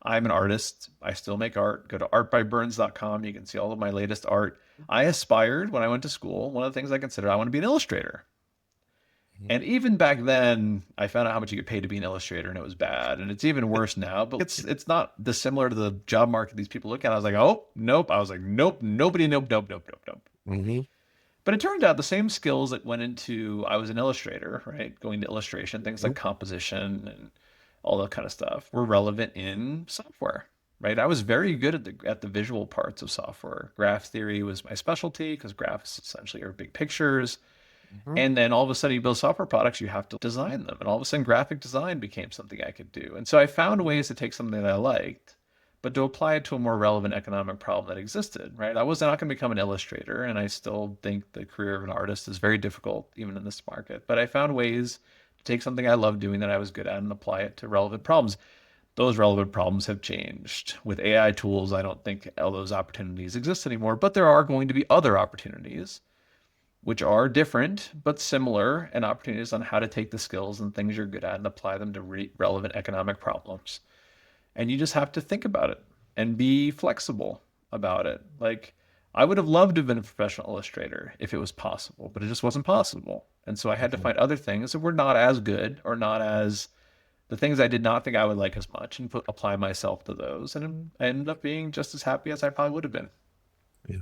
I'm an artist. I still make art. Go to artbyburns.com. You can see all of my latest art. I aspired when I went to school. One of the things I considered, I want to be an illustrator. Hmm. And even back then, I found out how much you get paid to be an illustrator, and it was bad. And it's even worse now. But it's not dissimilar to the job market these people look at. I was like, oh nope. I was like, nope, nobody, nope, nope, nope, nope, nope. Hmm. But it turned out the same skills that went into I was an illustrator, right? Going to illustration, things like composition and all that kind of stuff were relevant in software, right? I was very good at the visual parts of software. Graph theory was my specialty because graphs essentially are big pictures. Hmm. And then all of a sudden you build software products, you have to design them. And all of a sudden graphic design became something I could do. And so I found ways to take something that I liked but to apply it to a more relevant economic problem that existed, right? I was not going to become an illustrator, and I still think the career of an artist is very difficult, even in this market. But I found ways to take something I love doing that I was good at and apply it to relevant problems. Those relevant problems have changed. With AI tools, I don't think all those opportunities exist anymore, but there are going to be other opportunities which are different but similar and opportunities on how to take the skills and things you're good at and apply them to relevant economic problems. And you just have to think about it and be flexible about it. Like, I would have loved to have been a professional illustrator if it was possible, but it just wasn't possible. And so I had to Hmm. find other things that were not as good or not as the things I did not think I would like as much and apply myself to those. And I ended up being just as happy as I probably would have been. Yeah.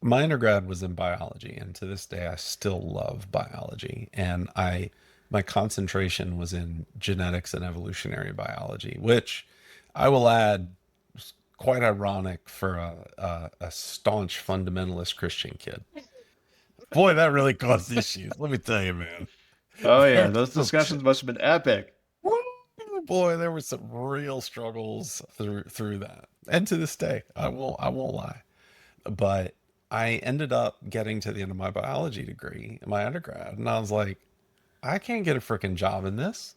My undergrad was in biology, and to this day, I still love biology. And my concentration was in genetics and evolutionary biology, which I will add, was quite ironic for a staunch fundamentalist Christian kid. Boy, that really caused issues. Let me tell you, man. Oh, yeah. There Those were some, discussions must have been epic. boy, there were some real struggles through that, and to this day, I won't lie. But I ended up getting to the end of my biology degree in my undergrad, and I was like, I can't get a freaking job in this.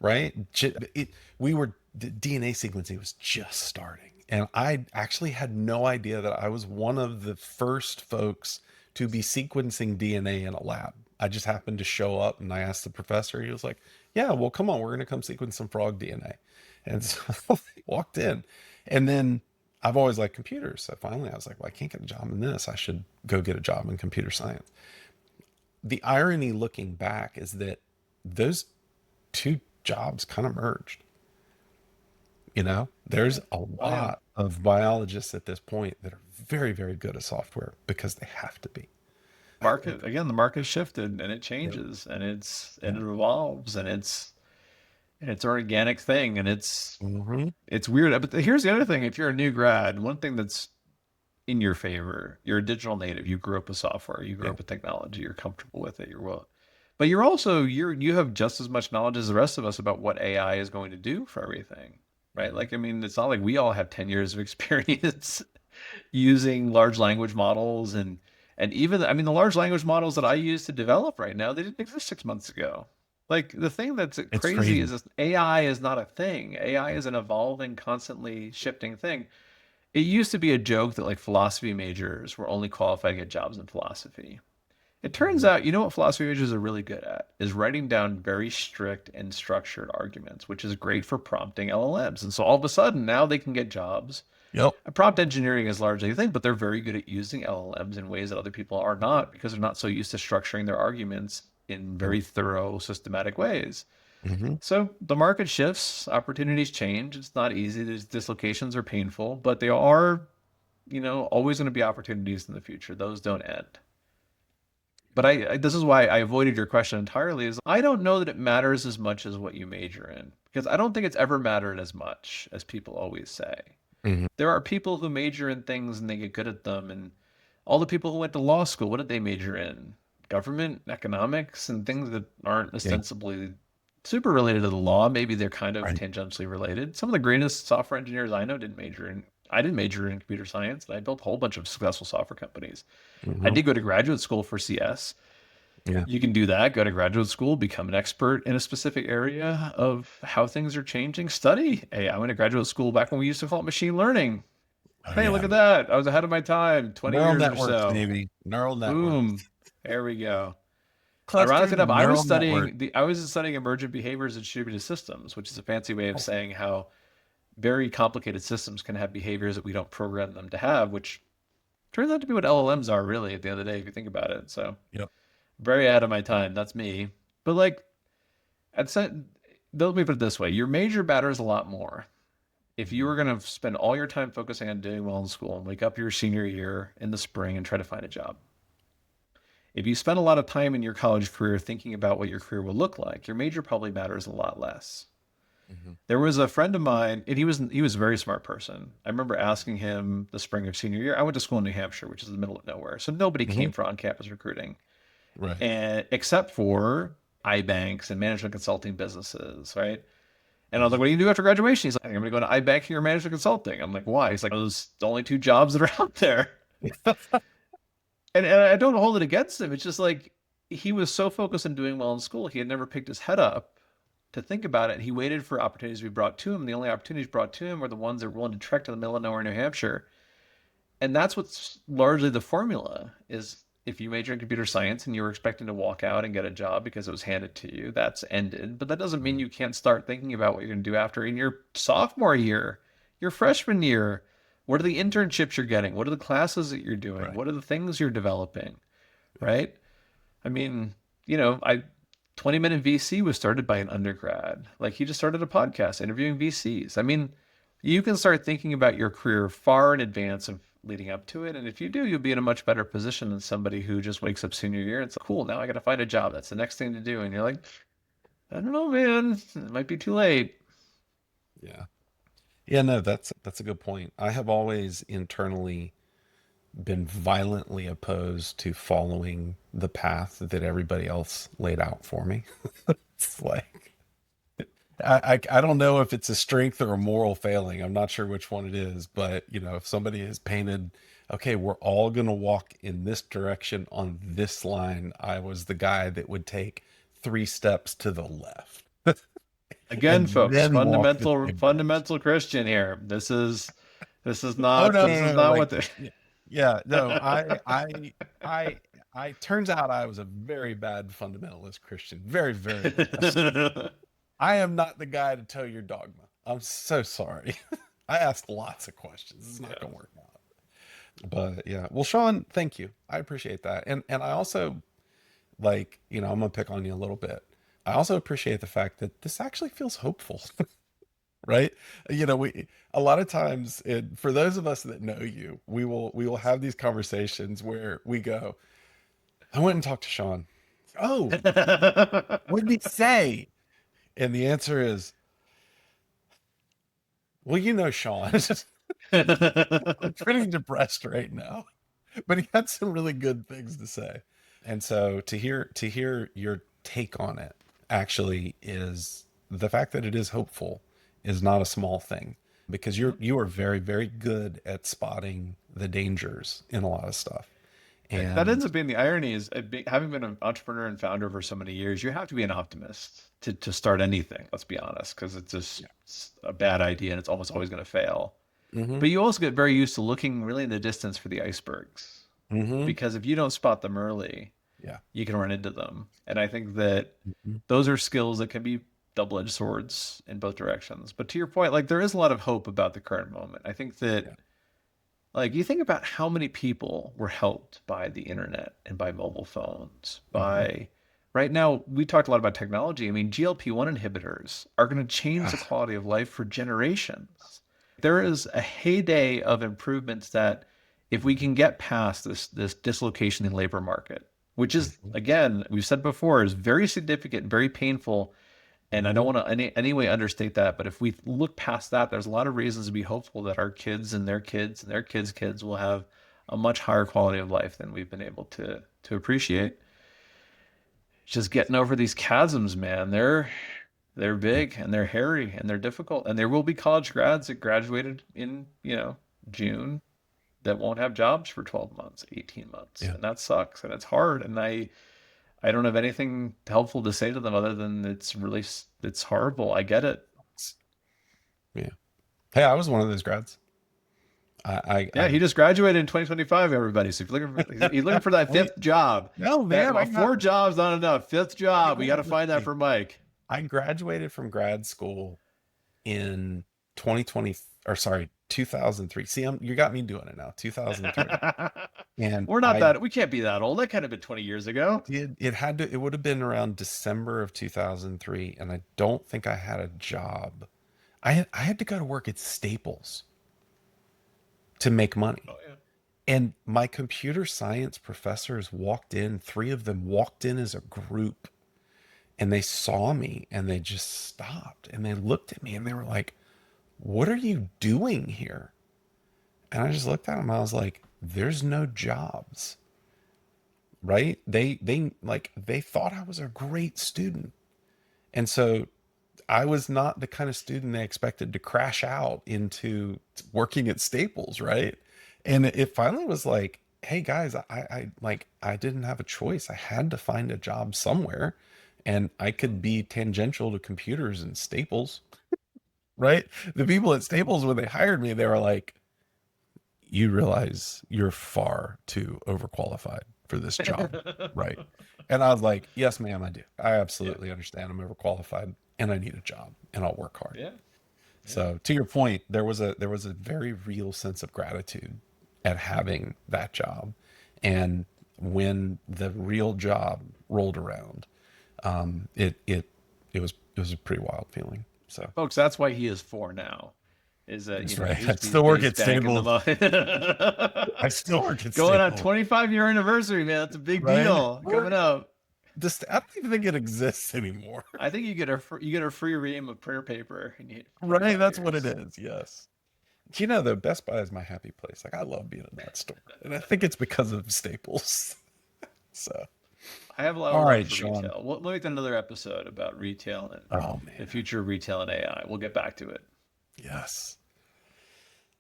right? The DNA sequencing was just starting. And I actually had no idea that I was one of the first folks to be sequencing DNA in a lab. I just happened to show up and I asked the professor, he was like, yeah, well, come on, we're going to come sequence some frog DNA. And so I walked in. And then I've always liked computers. So finally I was like, well, I can't get a job in this. I should go get a job in computer science. The irony looking back is that those two jobs kind of merged. There's a Oh yeah. lot of biologists at this point that are very, very good at software because they have to be. Market again, the market shifted and it Yep. changes and it Yeah. evolves and it's an organic thing and Hmm. it's weird. But here's the other thing: if you're a new grad, one thing that's in your favor, you're a digital native. You grew up with software. You grew Yeah. up with technology. You're comfortable with it. You're well, but you're also you have just as much knowledge as the rest of us about what AI is going to do for everything, right? Hmm. Like I mean, it's not like we all have 10 years of experience using large language models and even I mean the large language models that I use to develop right now, they didn't exist 6 months ago. Like the thing that's It's crazy is crazy. this, AI is not a thing. AI is an evolving, constantly shifting thing. It used to be a joke that like philosophy majors were only qualified to get jobs in philosophy. It turns Mhm. out, you know what philosophy majors are really good at is writing down very strict and structured arguments, which is great for prompting LLMs. And so all of a sudden now they can get jobs. Yep. Prompt engineering is largely a thing, but they're very good at using LLMs in ways that other people are not because they're not so used to structuring their arguments in Yep. very thorough, systematic ways. Hmm. So the market shifts, opportunities change. It's not easy. These dislocations are painful, but they are, always going to be opportunities in the future. Those don't end. But this is why I avoided your question entirely is I don't know that it matters as much as what you major in because I don't think it's ever mattered as much as people always say. Hmm. There are people who major in things and they get good at them. And all the people who went to law school, what did they major in? Government, economics, and things that aren't Yeah. ostensibly super related to the law. Maybe they're kind of Right. tangentially related. Some of the greatest software engineers I know didn't major in. I didn't major in computer science, and I built a whole bunch of successful software companies. I Hmm. did go to graduate school for CS. Yeah. You can do that, go to graduate school, become an expert in a specific area of how things are changing. Study. Hey, I went to graduate school back when we used to call it machine learning. Oh Hey, yeah. look at that. I was ahead of my time, 20 Neural years or networks, so. maybe neural networks. Boom. There we go. Ironically Clustered enough, I was neural network. studying emergent behaviors and distributed systems, which is a fancy way of Oh, saying how very complicated systems can have behaviors that we don't program them to have, which turns out to be what LLMs are really at the end of the day, if you think about it. So yep. very ahead of my time. That's me. But like let me put it this way: your major matters a lot more. If you Hmm. were going to spend all your time focusing on doing well in school and wake up your senior year in the spring and try to find a job, if you spend a lot of time in your college career thinking about what your career will look like, your major probably matters a lot less. Hmm. There was a friend of mine, and he was a very smart person. I remember asking him the spring of senior year. I went to school in New Hampshire, which is in the middle of nowhere, so nobody Hmm. came for on-campus recruiting, Right. and except for iBanks and management consulting businesses, right? And I was like, Hmm. "What do you do after graduation?" He's like, "I'm going to go to iBanking or management consulting." I'm like, "Why?" He's like, "Those are the only two jobs that are out there." And I don't hold it against him. It's just like he was so focused on doing well in school, he had never picked his head up to think about it. He waited for opportunities to be brought to him. The only opportunities brought to him were the ones that were willing to trek to the middle of nowhere, New Hampshire. And that's what's largely the formula is if you major in computer science and you were expecting to walk out and get a job because it was handed to you, that's ended. But that doesn't mean you can't start thinking about what you're going to do after in your sophomore year, your freshman year. What are the internships you're getting? What are the classes that you're doing? Right. What are the things you're developing? Right? I mean, you know, I 20 Minute VC was started by an undergrad. Like he just started a podcast interviewing VCs. I mean, you can start thinking about your career far in advance of leading up to it. And if you do, you'll be in a much better position than somebody who just wakes up senior year and it's like, cool, now I got to find a job. That's the next thing to do. And you're like, I don't know, man. It might be too late. Yeah. Yeah. No, that's a good point. I have always internally been violently opposed to following the path that everybody else laid out for me. It's like I don't know if it's a strength or a moral failing. I'm not sure which one it is, but if somebody has painted, okay, we're all gonna walk in this direction on this line, I was the guy that would take 3 steps to the left. Again, and folks, then walk the same direction. fundamental Christian here. This is Oh not no, this is no, no, not like what the yeah, no, I, turns out I was a very bad fundamentalist Christian, very, very bad. I am not the guy to tell your dogma. I'm so sorry. I asked lots of questions. It's not Yeah. going to work out. But yeah, well, Sean, thank you. I appreciate that, and I also like, I'm gonna pick on you a little bit. I also appreciate the fact that this actually feels hopeful, right? We a lot of times, for those of us that know you, we will have these conversations where we go, I went and talked to Sean. Oh, what did he say? And the answer is, well, Sean. I'm pretty depressed right now, but he had some really good things to say. And so to hear your take on it actually is the fact that it is hopeful is not a small thing, because you are very, very good at spotting the dangers in a lot of stuff. That ends And up being the irony is having been an entrepreneur and founder for so many years, you have to be an optimist to start anything. Let's be honest, because yeah. it's a bad idea and it's almost always going to fail. Mm-hmm. But you also get very used to looking really in the distance for the icebergs, Mm-hmm. because if you don't spot them early, Yeah. you can run into them. And I think that Mm-hmm. those are skills that can be double-edged swords in both directions. But to your point, like there is a lot of hope about the current moment. I think that Yeah. like you think about how many people were helped by the internet and by mobile phones, Mm-hmm. by right now we talked a lot about technology. I mean, GLP-1 inhibitors are going to change the Yeah. quality of life for generations. There is a heyday of improvements that if we can get past this dislocation in labor market, which is Mm-hmm. again, we've said before, is very significant, very painful, and I don't Mm-hmm. want to any way understate that. But if we look past that, there's a lot of reasons to be hopeful that our kids and their kids and their kids' kids will have a much higher quality of life than we've been able to appreciate. Just getting over these chasms, man. They're big and they're hairy and they're difficult. And there will be college grads that graduated in, June that won't have jobs for 12 months, 18 months. Yeah. And that sucks and it's hard. And I don't have anything helpful to say to them other than it's horrible. I get it. Yeah. Hey, I was one of those grads. Yeah, he just graduated in 2025, everybody. So if you're looking for that Wait, fifth job, no, that man, well, four jobs not enough. Fifth job, we got to find that for Mike. I graduated from grad school in 2020, or sorry, 2003. See, you got me doing it now, 2003. And We can't be that old. That kind of been 20 years ago. it would have been around December of 2003. And I don't think I had a job. I had to go to work at Staples to make money. Oh yeah. And my computer science professors walked in, three of them walked in as a group, and they saw me and they just stopped and they looked at me and they were like, "What are you doing here?" And I just looked at them. I was like, "There's no jobs." Right? They thought I was a great student. And so I was not the kind of student they expected to crash out into working at Staples, right? And it finally was like, hey guys, I didn't have a choice. I had to find a job somewhere, and I could be tangential to computers and Staples, right? The people at Staples, when they hired me, they were like, you realize you're far too overqualified for this job, right? And I was like, yes, ma'am, I do. I Yeah. absolutely understand I'm overqualified and I need a job and I'll work hard. Yeah. Yeah. So to your point, there was a very real sense of gratitude at having that job. And when the real job rolled around, it was a pretty wild feeling. So Folks, that's why he is four now. Is that that's he right. I used to be still work base at bank in the Staples. I month. still work at Going on Staples, 25-year anniversary, man. That's a big right? deal coming up. I don't even think it exists anymore. I think you get a free ream of prayer paper and you hit Right? 25 That's what it years. is. Yes. The Best Buy is my happy place. Like, I love being in that store. And I think it's because of Staples. So, I have a lot of all love right, for Sean. retail. We'll make another episode about retail and Oh, the man. future of retail and AI. We'll get back to it. Yes.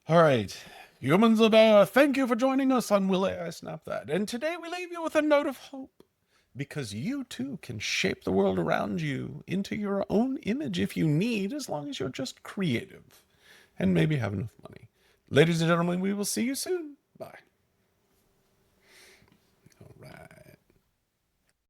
All right. Humans of thank you for joining us on Will AI Snap That? And today we leave you with a note of hope. because you too can shape the world around you into your own image if you need, as long as you're just creative and maybe have enough money. Ladies and gentlemen, we will see you soon. Bye.